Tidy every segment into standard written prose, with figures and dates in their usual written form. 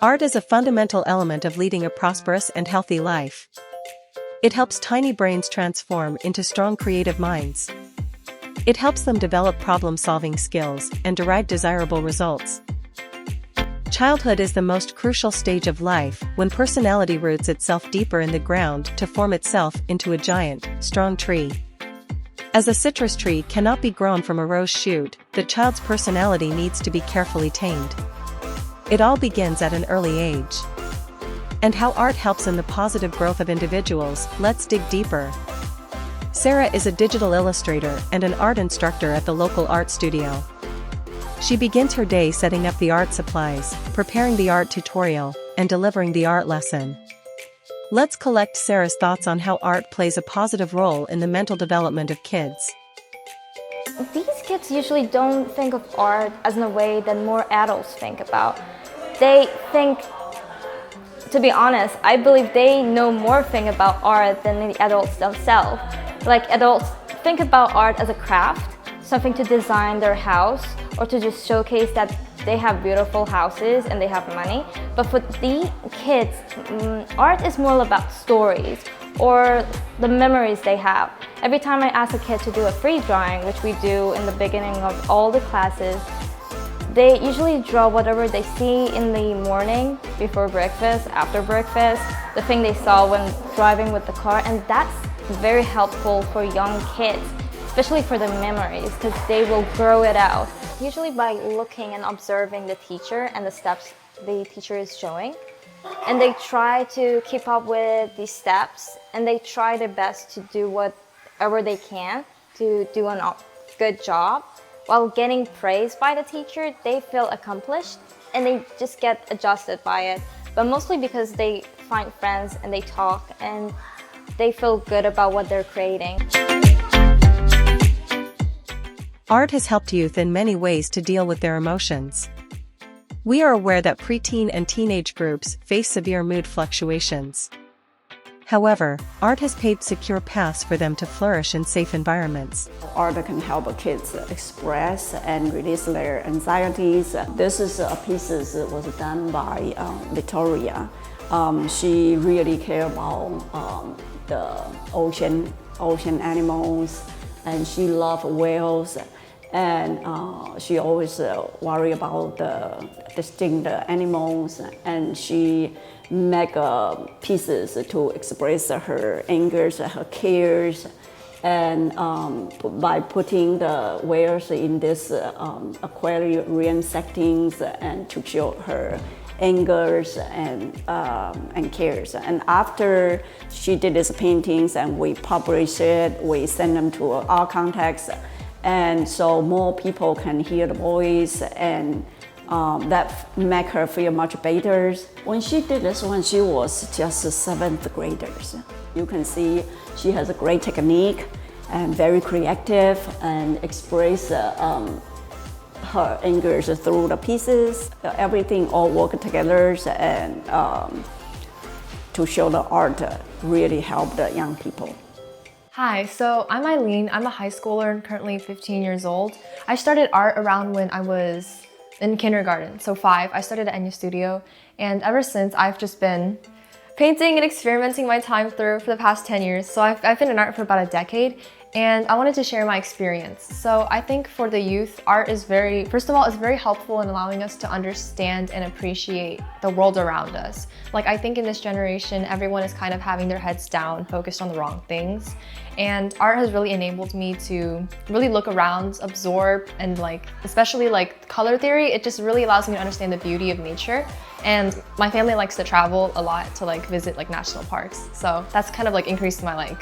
Art is a fundamental element of leading a prosperous and healthy life. It helps tiny brains transform into strong creative minds. It helps them develop problem-solving skills and derive desirable results. Childhood is the most crucial stage of life when personality roots itself deeper in the ground to form itself into a giant, strong tree. As a citrus tree cannot be grown from a rose shoot, the child's personality needs to be carefully tamed. It all begins at an early age. And how art helps in the positive growth of individuals, let's dig deeper. Sarah is a digital illustrator and an art instructor at the local art studio. She begins her day setting up the art supplies, preparing the art tutorial, and delivering the art lesson. Let's collect Sarah's thoughts on how art plays a positive role in the mental development of kids. These kids usually don't think of art as in a way that more adults think about. They think, to be honest, I believe they know more thing about art than the adults themselves. Like adults think about art as a craft, something to design their house or to just showcase that they have beautiful houses and they have money. But for the kids, art is more about stories or the memories they have. Every time I ask a kid to do a free drawing, which we do in the beginning of all the classes, they usually draw whatever they see in the morning, before breakfast, after breakfast, the thing they saw when driving with the car, and that's very helpful for young kids, especially for the memories, because they will grow it out. Usually by looking and observing the teacher and the steps the teacher is showing. And they try to keep up with these steps, and they try their best to do whatever they can to do a good job. While getting praised by the teacher, they feel accomplished and they just get adjusted by it. But mostly because they find friends and they talk and they feel good about what they're creating. Art has helped youth in many ways to deal with their emotions. We are aware that preteen and teenage groups face severe mood fluctuations. However, art has paved secure paths for them to flourish in safe environments. Art can help kids express and release their anxieties. This is a piece that was done by Victoria. She really cared about the ocean animals, and she loved whales. And she always worry about the distinct animals, and she make pieces to express her angers, her cares, and by putting the whales in this aquarium settings and to show her angers and cares. And after she did these paintings and we published it, we send them to our contacts, and so more people can hear the voice, and that make her feel much better. When she did this one, she was just a 7th grader. You can see she has a great technique and very creative and express her angers through the pieces. Everything all work together, and to show the art really help the young people. Hi, so I'm Eileen. I'm a high schooler and currently 15 years old. I started art around when I was in kindergarten, so 5. I started at NU Studio, and ever since I've just been painting and experimenting my time through for the past 10 years. So I've been in art for about a decade, and I wanted to share my experience. So I think for the youth, art is first of all, it's very helpful in allowing us to understand and appreciate the world around us. Like, I think in this generation, everyone is kind of having their heads down, focused on the wrong things. And art has really enabled me to really look around, absorb, and especially color theory, it just really allows me to understand the beauty of nature. And my family likes to travel a lot to visit national parks. So that's kind of increased my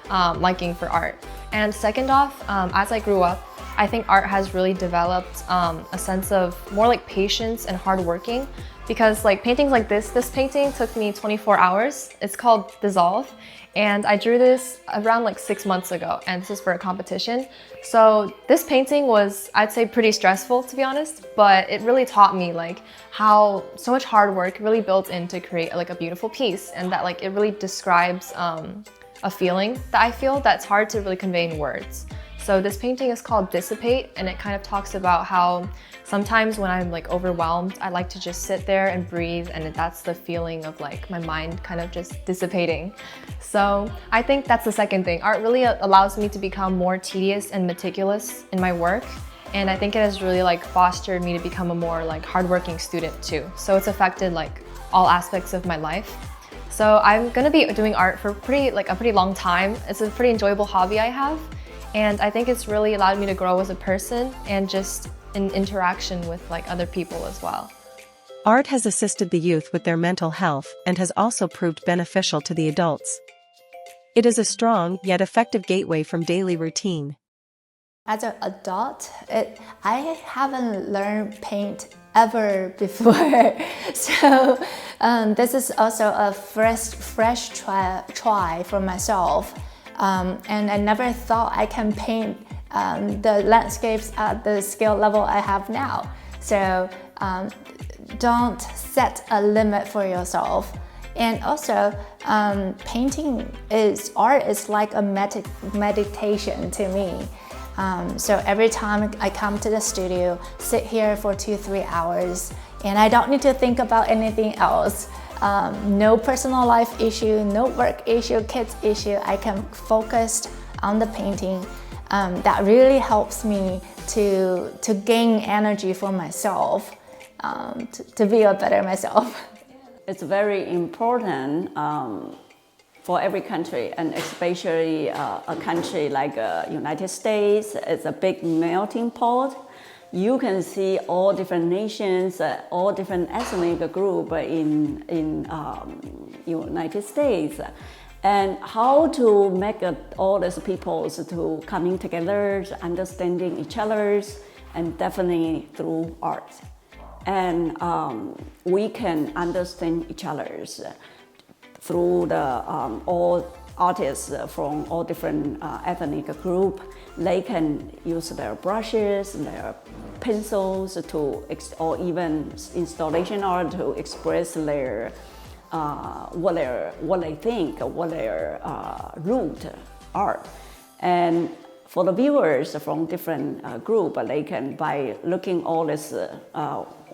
liking for art. And second off, as I grew up, I think art has really developed a sense of more patience and hardworking, because paintings like this painting took me 24 hours. It's called Dissolve, and I drew this around 6 months ago, and this is for a competition. So this painting was, I'd say, pretty stressful, to be honest, but it really taught me how so much hard work really built in to create a beautiful piece, and that it really describes a feeling that I feel that's hard to really convey in words. So this painting is called Dissipate, and it kind of talks about how sometimes when I'm like overwhelmed, I like to just sit there and breathe, and that's the feeling of like my mind kind of just dissipating. So I think that's the second thing. Art really allows me to become more tedious and meticulous in my work. And I think it has really like fostered me to become a more like hardworking student too. So it's affected like all aspects of my life. So I'm gonna be doing art for a pretty long time. It's a pretty enjoyable hobby I have. And I think it's really allowed me to grow as a person and just in interaction with like other people as well. Art has assisted the youth with their mental health and has also proved beneficial to the adults. It is a strong yet effective gateway from daily routine. As an adult, I haven't learned paint ever before. So this is also a fresh try for myself. And I never thought I can paint the landscapes at the skill level I have now. So don't set a limit for yourself. And also, art is like a meditation to me. So every time I come to the studio, sit here for 2-3 hours, and I don't need to think about anything else. No personal life issue, no work issue, kids issue. I can focus on the painting. That really helps me to gain energy for myself, to be a better myself. It's very important for every country, and especially a country like United States. It's a big melting pot. You can see all different nations, all different ethnic groups in United States, and how to make all these peoples to coming together, understanding each other, and definitely through art. And we can understand each other through the all artists from all different ethnic group. They can use their brushes, their pencils or even installation art to express their what they think, what their root art. And for the viewers from different group, they can, by looking all these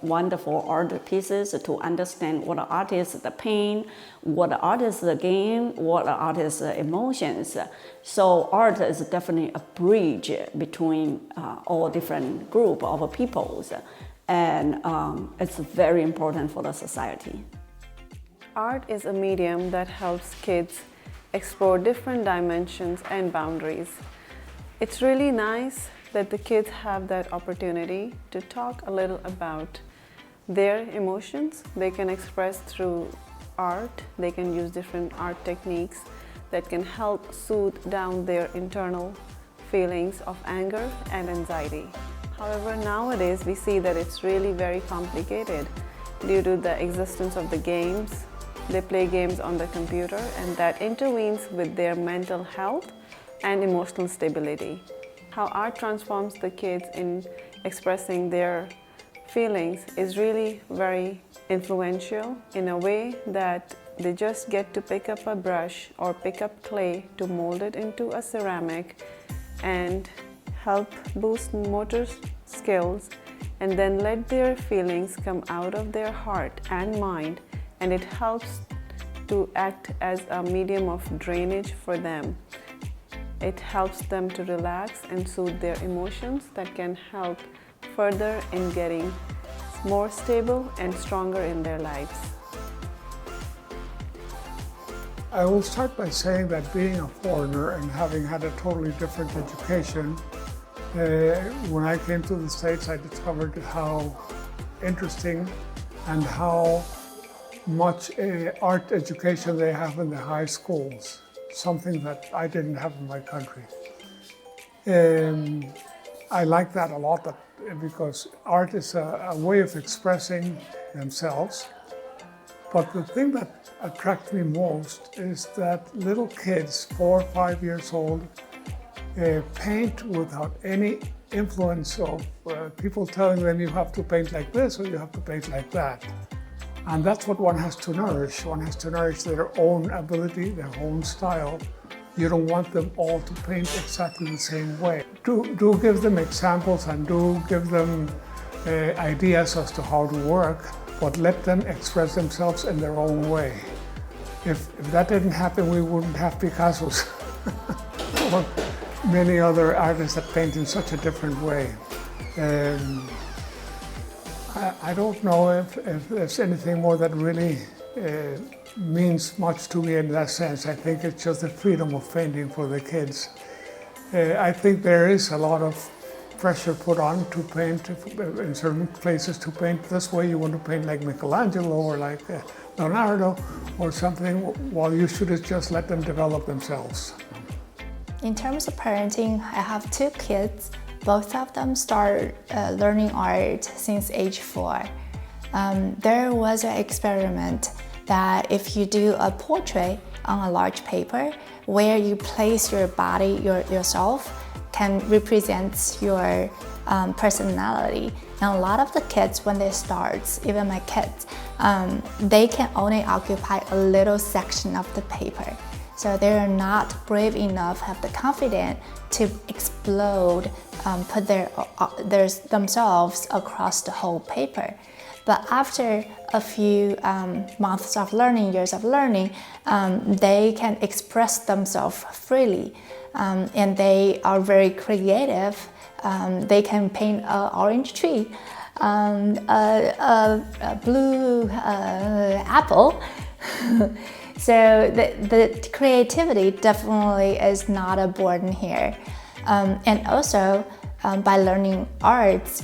wonderful art pieces, to understand what the artist paint, what the artist game, what the artist's emotions. So art is definitely a bridge between all different group of peoples, and it's very important for the society. Art is a medium that helps kids explore different dimensions and boundaries. It's really nice that the kids have that opportunity to talk a little about their emotions. They can express through art. They can use different art techniques that can help soothe down their internal feelings of anger and anxiety. However, nowadays we see that it's really very complicated due to the existence of the games. They play games on the computer, and that intervenes with their mental health and emotional stability. How art transforms the kids in expressing their feelings is really very influential, in a way that they just get to pick up a brush or pick up clay to mold it into a ceramic and help boost motor skills, and then let their feelings come out of their heart and mind, and it helps to act as a medium of drainage for them. It helps them to relax and soothe their emotions that can help further in getting more stable and stronger in their lives. I will start by saying that being a foreigner and having had a totally different education, when I came to the States, I discovered how interesting and how much art education they have in the high schools, something that I didn't have in my country. I like that a lot, because art is a way of expressing themselves. But the thing that attracts me most is that little kids, 4 or 5 years old, paint without any influence of people telling them you have to paint like this or you have to paint like that. And that's what one has to nourish. One has to nourish their own ability, their own style, You don't want them all to paint exactly the same way. Do give them examples and do give them ideas as to how to work, but let them express themselves in their own way. If that didn't happen, we wouldn't have Picassos or many other artists that paint in such a different way. I don't know if there's anything more that really means much to me in that sense. I think it's just the freedom of painting for the kids. I think there is a lot of pressure put on to paint in certain places to paint this way. You want to paint like Michelangelo or like Leonardo or something, while you should just let them develop themselves. In terms of parenting, I have 2 kids. Both of them start learning art since age 4. There was an experiment that if you do a portrait on a large paper where you place your body, yourself, can represent your personality. And a lot of the kids, when they start, even my kids, they can only occupy a little section of the paper. So they're not brave enough, have the confidence to explode, put themselves across the whole paper. But after a few months of learning, years of learning, they can express themselves freely. And they are very creative. They can paint an orange tree, a blue apple. So the creativity definitely is not a burden here. And also, by learning arts,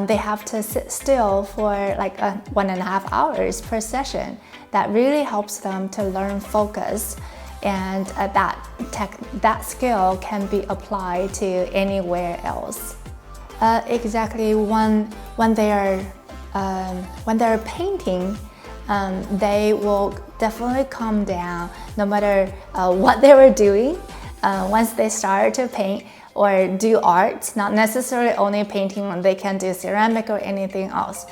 they have to sit still for like 1.5 hours per session. That really helps them to learn focus, and that skill can be applied to anywhere else. Exactly, when they're painting, they will definitely calm down no matter what they were doing. Once they start to paint or do art, not necessarily only painting, when they can do ceramic or anything else,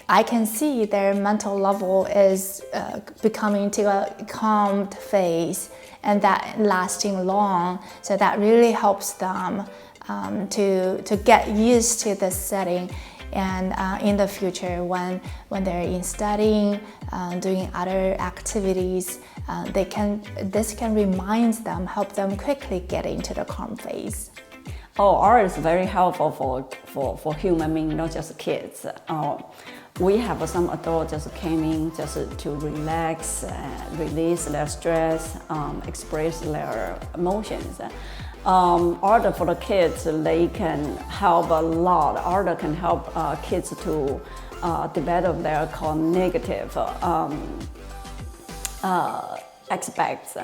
I can see their mental level is becoming to a calmed phase, and that lasting long. So that really helps them to get used to this setting. And in the future, when they're in studying, doing other activities, this can remind them, help them quickly get into the calm phase. Oh, art is very helpful for human beings, not just kids. We have some adults just came in just to relax, release their stress, express their emotions. Art for the kids, they can help a lot. Art can help kids to develop their cognitive aspects.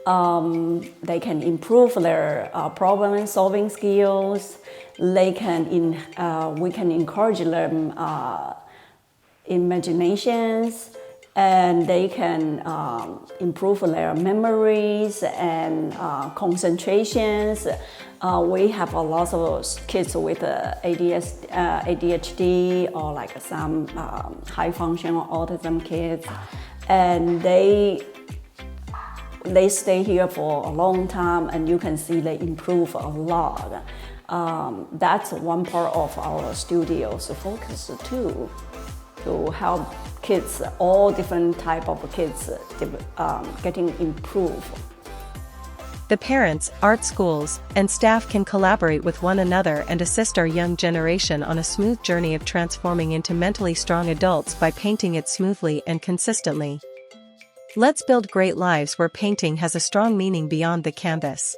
They can improve their problem-solving skills. We can encourage them imaginations, and they can improve their memories and concentrations. We have a lot of kids with ADHD or like some high functional autism kids, and they stay here for a long time, and you can see they improve a lot. That's one part of our studio's focus too, to help kids, all different type of kids, getting improved. The parents, art schools, and staff can collaborate with one another and assist our young generation on a smooth journey of transforming into mentally strong adults by painting it smoothly and consistently. Let's build great lives where painting has a strong meaning beyond the canvas.